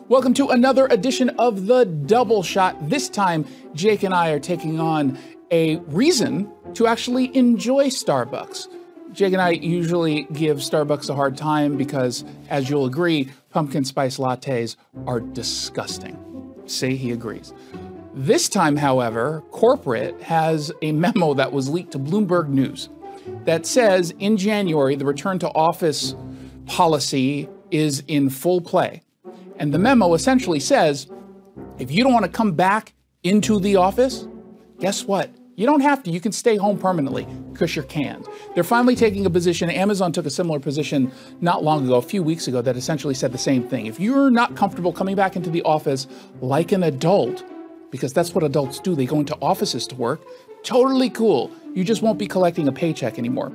Welcome to another edition of The Double Shot. This time, Jake and I are taking on a reason to actually enjoy Starbucks. Jake and I usually give Starbucks a hard time because, as you'll agree, pumpkin spice lattes are disgusting. See, he agrees. This time, however, corporate has a memo that was leaked to Bloomberg News that says in January, the return to office policy is in full play. And the memo essentially says, if you don't want to come back into the office, guess what? You don't have to. You can stay home permanently because you're canned. They're finally taking a position. Amazon took a similar position not long ago, a few weeks ago, that essentially said the same thing. If you're not comfortable coming back into the office like an adult, because that's what adults do, they go into offices to work, totally cool. You just won't be collecting a paycheck anymore.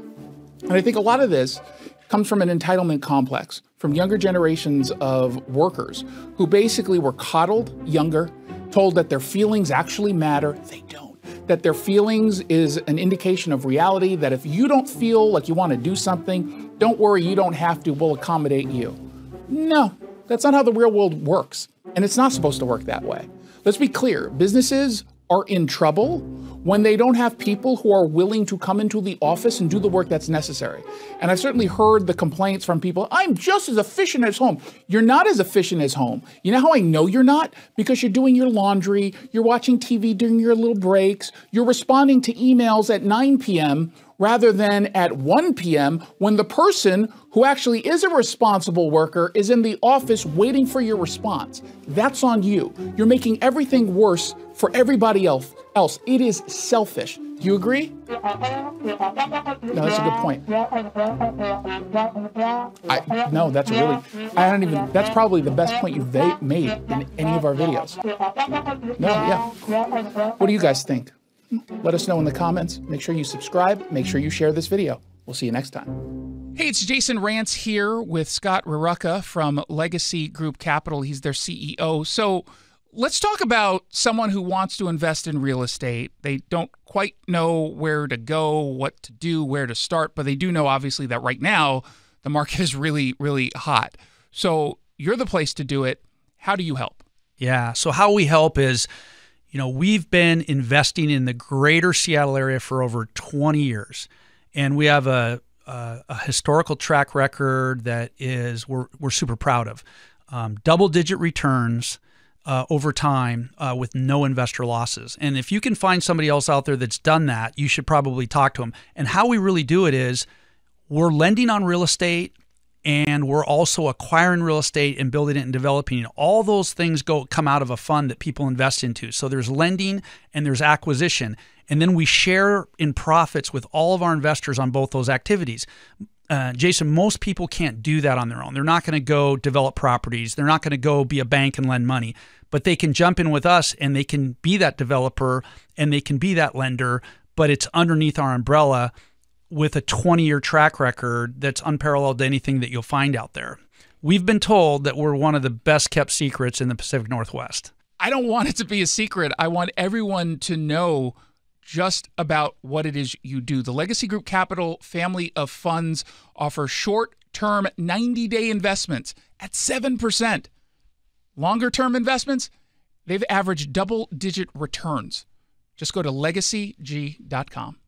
And I think a lot of this comes from an entitlement complex from younger generations of workers who basically were coddled younger, told that their feelings actually matter. They don't. That their feelings is an indication of reality, that if you don't feel like you want to do something, don't worry, you don't have to, we'll accommodate you. No, that's not how the real world works. And it's not supposed to work that way. Let's be clear, businesses are in trouble when they don't have people who are willing to come into the office and do the work that's necessary. And I've certainly heard the complaints from people, I'm just as efficient as home. You're not as efficient as home. You know how I know you're not? Because you're doing your laundry, you're watching TV during your little breaks, you're responding to emails at 9 p.m. rather than at 1 p.m. when the person who actually is a responsible worker is in the office waiting for your response. That's on you. You're making everything worse for everybody else. It is selfish. Do you agree? No, that's a good point. That's probably the best point you've made in any of our videos. No, yeah. What do you guys think? Let us know in the comments. Make sure you subscribe. Make sure you share this video. We'll see you next time. Hey, it's Jason Rantz here with Scott Rarucka from Legacy Group Capital. He's their CEO. So let's talk about someone who wants to invest in real estate. They don't quite know where to go, what to do, where to start, but they do know, obviously, that right now the market is really, really hot. So you're the place to do it. How do you help? Yeah, so how we help is, we've been investing in the greater Seattle area for over 20 years, and we have a historical track record that we're super proud of. Double-digit returns over time with no investor losses. And if you can find somebody else out there that's done that, you should probably talk to them. And how we really do it is we're lending on real estate, and we're also acquiring real estate and building it and developing it. All those things come out of a fund that people invest into. So there's lending and there's acquisition. And then we share in profits with all of our investors on both those activities. Jason, most people can't do that on their own. They're not going to go develop properties. They're not going to go be a bank and lend money. But they can jump in with us and they can be that developer and they can be that lender, but it's underneath our umbrella with a 20-year track record that's unparalleled to anything that you'll find out there. We've been told that we're one of the best kept secrets in the Pacific Northwest. I don't want it to be a secret. I want everyone to know just about what it is you do. The Legacy Group Capital family of funds offer short-term 90-day investments at 7%. Longer-term investments, they've averaged double-digit returns. Just go to legacyg.com.